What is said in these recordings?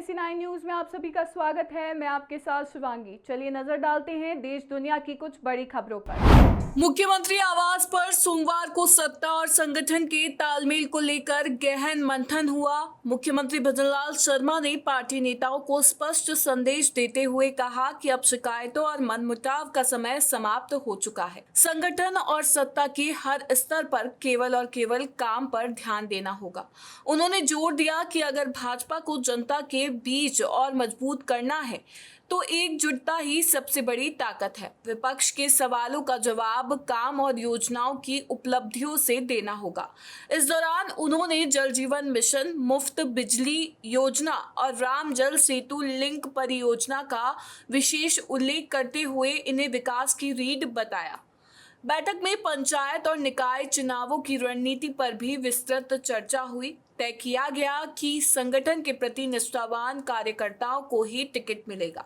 NAC9 news में आप सभी का स्वागत है। मैं आपके साथ शिवांगी। चलिए नजर डालते हैं देश दुनिया की कुछ बड़ी खबरों पर। मुख्यमंत्री आवास पर सोमवार को सत्ता और संगठन के तालमेल को लेकर गहन मंथन हुआ। मुख्यमंत्री भजनलाल शर्मा ने पार्टी नेताओं को स्पष्ट संदेश देते हुए कहा कि अब शिकायतों और मनमुटाव का समय समाप्त हो चुका है। संगठन और सत्ता के हर स्तर पर केवल और केवल काम पर ध्यान देना होगा। उन्होंने जोर दिया कि अगर भाजपा को जनता के बीच और मजबूत करना है तो एकजुटता ही सबसे बड़ी ताकत है। विपक्ष के सवालों का जवाब काम और योजनाओं की उपलब्धियों से देना होगा। इस दौरान उन्होंने जल जीवन मिशन, मुफ्त बिजली योजना और राम जल सेतु लिंक परियोजना का विशेष उल्लेख करते हुए इन्हें विकास की रीढ़ बताया। बैठक में पंचायत और निकाय चुनावों की रणनीति पर भी विस्तृत चर्चा हुई। तय किया गया कि संगठन के प्रति निष्ठावान कार्यकर्ताओं को ही टिकट मिलेगा।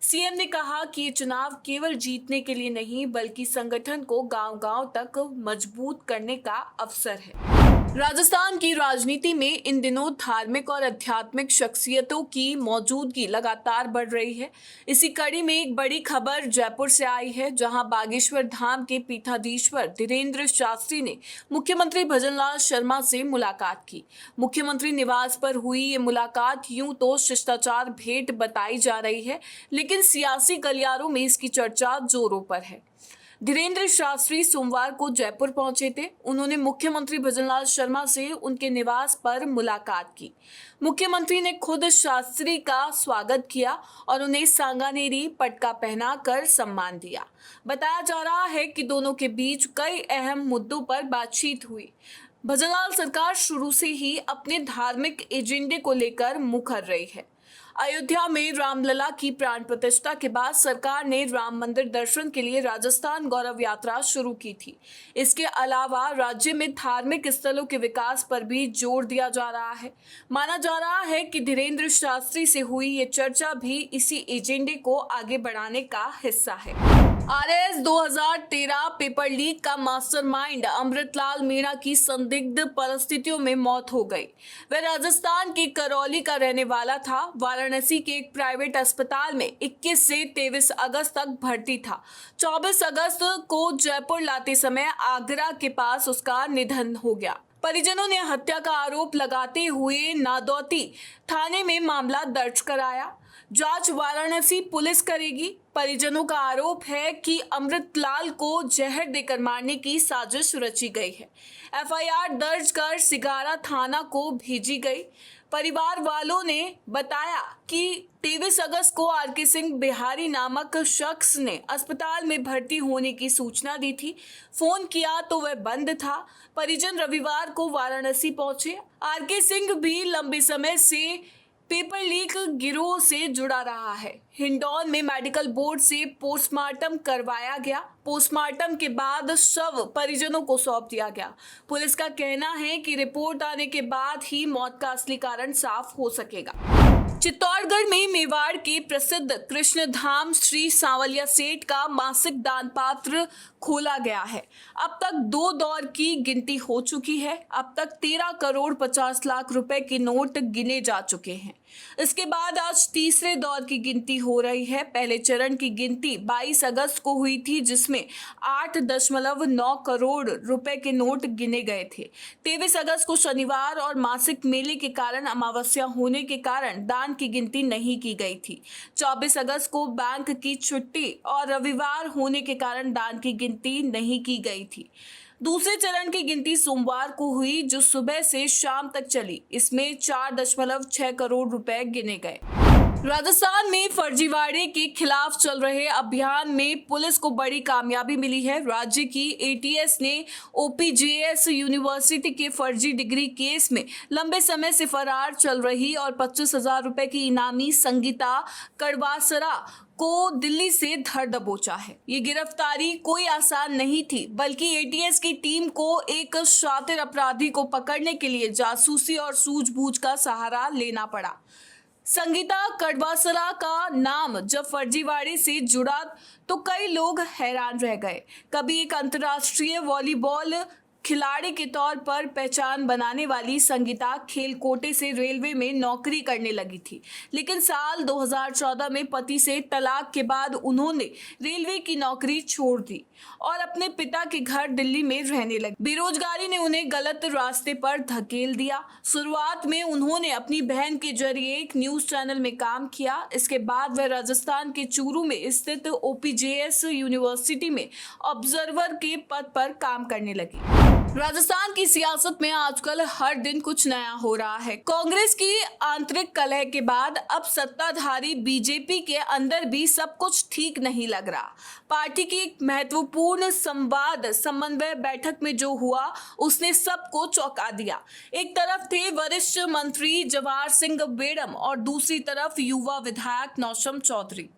सीएम ने कहा कि ये चुनाव केवल जीतने के लिए नहीं बल्कि संगठन को गांव-गांव तक मजबूत करने का अवसर है। राजस्थान की राजनीति में इन दिनों धार्मिक और आध्यात्मिक शख्सियतों की मौजूदगी लगातार बढ़ रही है। इसी कड़ी में एक बड़ी खबर जयपुर से आई है, जहां बागेश्वर धाम के पीठाधीश्वर धीरेन्द्र शास्त्री ने मुख्यमंत्री भजनलाल शर्मा से मुलाकात की। मुख्यमंत्री निवास पर हुई ये मुलाकात यूं तो शिष्टाचार भेंट बताई जा रही है, लेकिन सियासी गलियारों में इसकी चर्चा जोरों पर है। धीरेन्द्र शास्त्री सोमवार को जयपुर पहुंचे थे। उन्होंने मुख्यमंत्री भजनलाल शर्मा से उनके निवास पर मुलाकात की। मुख्यमंत्री ने खुद शास्त्री का स्वागत किया और उन्हें सांगानेरी पटका पहनाकर सम्मान दिया। बताया जा रहा है कि दोनों के बीच कई अहम मुद्दों पर बातचीत हुई। भजनलाल सरकार शुरू से ही अपने धार्मिक एजेंडे को लेकर मुखर रही है। अयोध्या में रामलला की प्राण प्रतिष्ठा के बाद सरकार ने राम मंदिर दर्शन के लिए राजस्थान गौरव यात्रा शुरू की थी। इसके अलावा राज्य में धार्मिक स्थलों के विकास पर भी जोर दिया जा रहा है। माना जा रहा है कि धीरेन्द्र शास्त्री से हुई ये चर्चा भी इसी एजेंडे को आगे बढ़ाने का हिस्सा है। RS 2013 पेपर लीक का मास्टरमाइंड अमृतलाल मीणा की संदिग्ध परिस्थितियों में मौत हो गई। वह राजस्थान के करौली का रहने वाला था। वाराणसी के एक प्राइवेट अस्पताल में 21 से 23 अगस्त तक भर्ती था। 24 अगस्त को जयपुर लाते समय आगरा के पास उसका निधन हो गया। परिजनों ने हत्या का आरोप लगाते हुए नादौती थाने में मामला दर्ज कराया। जांच वाराणसी पुलिस करेगी। परिजनों का आरोप है कि अमृतलाल को जहर देकर मारने की साजिश रची गई है। FIR दर्ज कर सिगारा थाना को भेजी गई। परिवार वालों ने बताया कि 23 अगस्त को RK सिंह बिहारी नामक शख्स ने अस्पताल में भर्ती होने की सूचना दी थी। फोन किया तो वह बंद था। परिजन रविवार को वाराणसी पहुंचे। RK सिंह भी लंबे समय से पेपर लीक गिरोह से जुड़ा रहा है। हिंडौन में मेडिकल बोर्ड से पोस्टमार्टम करवाया गया। पोस्टमार्टम के बाद शव परिजनों को सौंप दिया गया। पुलिस का कहना है कि रिपोर्ट आने के बाद ही मौत का असली कारण साफ हो सकेगा। चित्तौड़गढ़ में मेवाड़ के प्रसिद्ध कृष्ण धाम श्री सांवलिया सेठ का मासिक दान पात्र खोला गया है। अब तक 2 दौर की गिनती हो चुकी है। अब तक 13 करोड़ 50 लाख रुपए के नोट गिने जा चुके हैं। इसके बाद आज तीसरे दौर की गिनती हो रही है। पहले चरण की गिनती 22 अगस्त को हुई थी, जिसमें 8.9 करोड़ रुपए के नोट गिने गए थे। 23 अगस्त को शनिवार और मासिक मेले के कारण अमावस्या होने के कारण दान की गिनती नहीं की गई थी। 24 अगस्त को बैंक की छुट्टी और रविवार होने के कारण दान की गिनती नहीं की गई थी। दूसरे चरण की गिनती सोमवार को हुई, जो सुबह से शाम तक चली। इसमें 4.6 करोड़ रुपए गिने गए। राजस्थान में फर्जीवाड़े के खिलाफ चल रहे अभियान में पुलिस को बड़ी कामयाबी मिली है। राज्य की ATS ने OPJS यूनिवर्सिटी के फर्जी डिग्री केस में लंबे समय से फरार चल रही और 25,000 रुपए की इनामी संगीता कड़वासरा को दिल्ली से धर दबोचा है। ये गिरफ्तारी कोई आसान नहीं थी, बल्कि ATS की टीम को एक शातिर अपराधी को पकड़ने के लिए जासूसी और सूझबूझ का सहारा लेना पड़ा। संगीता कड़वासरा का नाम जब फर्जीवाड़े से जुड़ा तो कई लोग हैरान रह गए। कभी एक अंतर्राष्ट्रीय वॉलीबॉल खिलाड़ी के तौर पर पहचान बनाने वाली संगीता खेल कोटे से रेलवे में नौकरी करने लगी थी, लेकिन साल 2014 में पति से तलाक के बाद उन्होंने रेलवे की नौकरी छोड़ दी और अपने पिता के घर दिल्ली में रहने लगी। बेरोजगारी ने उन्हें गलत रास्ते पर धकेल दिया। शुरुआत में उन्होंने अपनी बहन के जरिए एक न्यूज चैनल में काम किया। इसके बाद वह राजस्थान के चूरू में स्थित OPJS यूनिवर्सिटी में ऑब्जर्वर के पद पर काम करने लगी। राजस्थान की सियासत में आजकल हर दिन कुछ नया हो रहा है। कांग्रेस की आंतरिक कलह के बाद अब सत्ताधारी बीजेपी के अंदर भी सब कुछ ठीक नहीं लग रहा। पार्टी की एक महत्वपूर्ण संवाद समन्वय बैठक में जो हुआ उसने सबको चौंका दिया। एक तरफ थे वरिष्ठ मंत्री जवाहर सिंह बेड़म और दूसरी तरफ युवा विधायक नौशम चौधरी।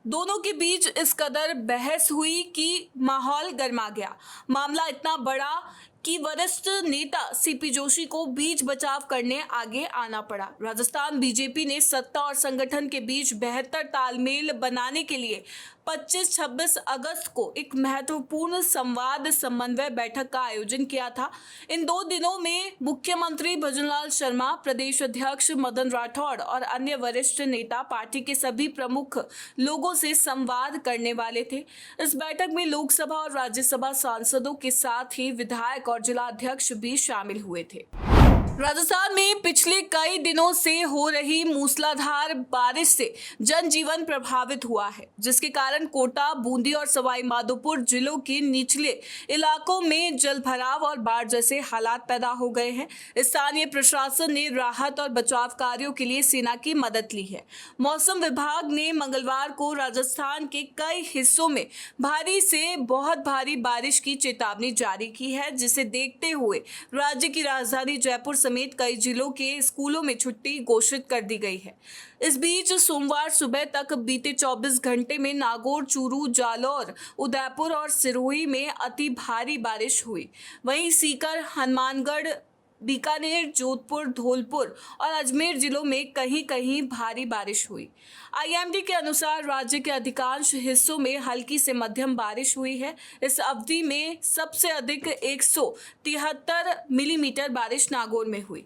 दोनों के बीच इस कदर बहस हुई कि माहौल गर्मा गया। मामला इतना बड़ा कि वरिष्ठ नेता CP जोशी को बीच बचाव करने आगे आना पड़ा। राजस्थान बीजेपी ने सत्ता और संगठन के बीच बेहतर तालमेल बनाने के लिए 25-26 अगस्त को एक महत्वपूर्ण संवाद समन्वय बैठक का आयोजन किया था। इन 2 दिनों में मुख्यमंत्री भजनलाल शर्मा, प्रदेश अध्यक्ष मदन राठौड़ और अन्य वरिष्ठ नेता पार्टी के सभी प्रमुख लोगों से संवाद करने वाले थे। इस बैठक में लोकसभा और राज्यसभा सांसदों के साथ ही विधायक और जिला अध्यक्ष भी शामिल हुए थे। राजस्थान में पिछले कई दिनों से हो रही मूसलाधार बारिश से जनजीवन प्रभावित हुआ है, जिसके कारण कोटा, बूंदी और सवाई माधोपुर जिलों के निचले इलाकों में जलभराव और बाढ़ जैसे हालात पैदा हो गए हैं। स्थानीय प्रशासन ने राहत और बचाव कार्यों के लिए सेना की मदद ली है। मौसम विभाग ने मंगलवार को राजस्थान के कई हिस्सों में भारी से बहुत भारी बारिश की चेतावनी जारी की है, जिसे देखते हुए राज्य की राजधानी जयपुर समेत कई जिलों के स्कूलों में छुट्टी घोषित कर दी गई है। इस बीच सोमवार सुबह तक बीते 24 घंटे में नागौर, चूरू, जालौर, उदयपुर और सिरोही में अति भारी बारिश हुई। वहीं सीकर, हनुमानगढ़, बीकानेर, जोधपुर, धौलपुर और अजमेर जिलों में कहीं कहीं भारी बारिश हुई। IMD के अनुसार राज्य के अधिकांश हिस्सों में हल्की से मध्यम बारिश हुई है। इस अवधि में सबसे अधिक 173 मिलीमीटर बारिश नागौर में हुई।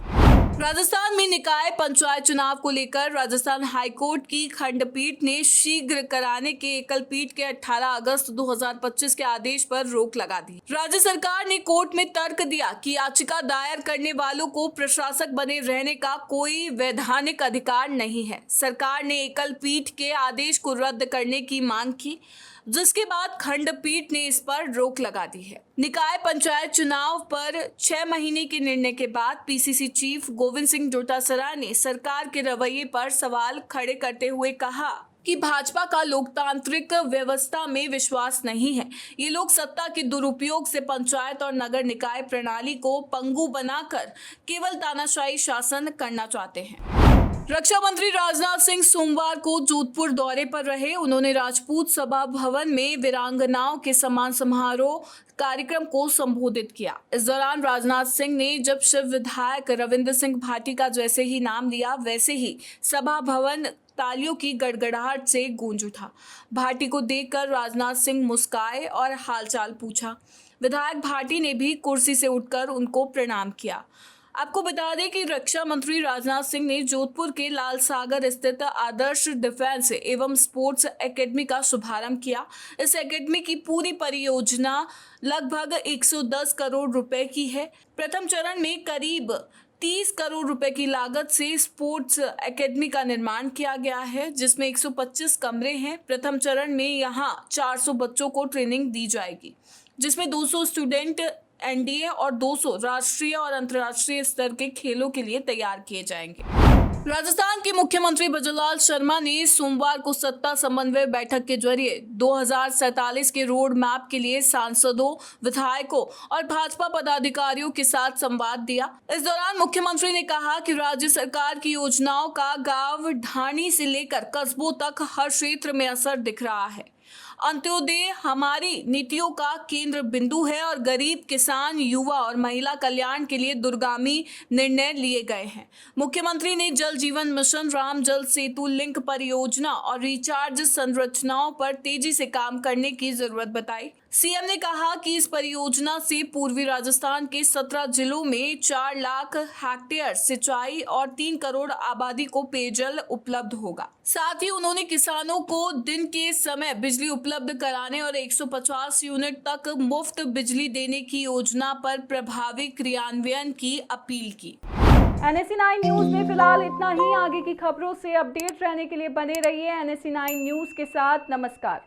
राजस्थान में निकाय पंचायत चुनाव को लेकर राजस्थान हाईकोर्ट की खंडपीठ ने शीघ्र कराने के एकल पीठ के 18 अगस्त 2025 के आदेश पर रोक लगा दी। राज्य सरकार ने कोर्ट में तर्क दिया कि याचिका दायर करने वालों को प्रशासक बने रहने का कोई वैधानिक अधिकार नहीं है। सरकार ने एकल पीठ के आदेश को रद्द करने की मांग की, जिसके बाद खंडपीठ ने इस पर रोक लगा दी है। निकाय पंचायत चुनाव पर 6 महीने के निर्णय के बाद PCC चीफ गोविंद सिंह डोटासरा ने सरकार के रवैये पर सवाल खड़े करते हुए कहा कि भाजपा का लोकतांत्रिक व्यवस्था में विश्वास नहीं है। ये लोग सत्ता के दुरुपयोग से पंचायत और नगर निकाय प्रणाली को पंगु बनाकर केवल तानाशाही शासन करना चाहते हैं। रक्षा मंत्री राजनाथ सिंह सोमवार को जोधपुर दौरे पर रहे। उन्होंने राजपूत सभा भवन में वीरांगनाओं के सम्मान समारोह कार्यक्रम को संबोधित किया। इस दौरान राजनाथ सिंह ने जब शिव विधायक रविंद्र सिंह भाटी का जैसे ही नाम लिया, वैसे ही सभा भवन तालियों की गड़गड़ाहट से गूंज उठा। भाटी को देखकर राजनाथ सिंह मुस्काए और हालचाल पूछा। विधायक भाटी ने भी कुर्सी से उठकर उनको प्रणाम किया। आपको बता दें कि रक्षा मंत्री राजनाथ सिंह ने जोधपुर के लाल सागर स्थित आदर्श डिफेंस एवं स्पोर्ट्स एकेडमी का शुभारंभ किया। इस एकेडमी की पूरी परियोजना लगभग 110 करोड़ रुपए की है। प्रथम चरण में करीब 30 करोड़ रुपए की लागत से स्पोर्ट्स एकेडमी का निर्माण किया गया है, जिसमें 125 कमरे हैं। प्रथम चरण में यहां 400 बच्चों को ट्रेनिंग दी जाएगी, जिसमें 200 स्टूडेंट NDA और 200 राष्ट्रीय और अंतर्राष्ट्रीय स्तर के खेलों के लिए तैयार किए जाएंगे। राजस्थान के मुख्यमंत्री भजनलाल शर्मा ने सोमवार को सत्ता समन्वय बैठक के जरिए 2047 के रोड मैप के लिए सांसदों, विधायकों और भाजपा पदाधिकारियों के साथ संवाद दिया। इस दौरान मुख्यमंत्री ने कहा कि राज्य सरकार की योजनाओं का गांव ढाणी से लेकर कस्बों तक हर क्षेत्र में असर दिख रहा है। अंत्योदय हमारी नीतियों का केंद्र बिंदु है और गरीब, किसान, युवा और महिला कल्याण के लिए दूरगामी निर्णय लिए गए हैं। मुख्यमंत्री ने जल जीवन मिशन, राम जल सेतु लिंक परियोजना और रिचार्ज संरचनाओं पर तेजी से काम करने की जरूरत बताई। सीएम ने कहा कि इस परियोजना से पूर्वी राजस्थान के 17 जिलों में 4 लाख हेक्टेयर सिंचाई और 3 करोड़ आबादी को पेयजल उपलब्ध होगा। साथ ही उन्होंने किसानों को दिन के समय बिजली उपलब्ध कराने और 150 यूनिट तक मुफ्त बिजली देने की योजना पर प्रभावी क्रियान्वयन की अपील की। NSE9 न्यूज में फिलहाल इतना ही। आगे की खबरों से अपडेट रहने के लिए बने रहिए NSE9 न्यूज के साथ। नमस्कार।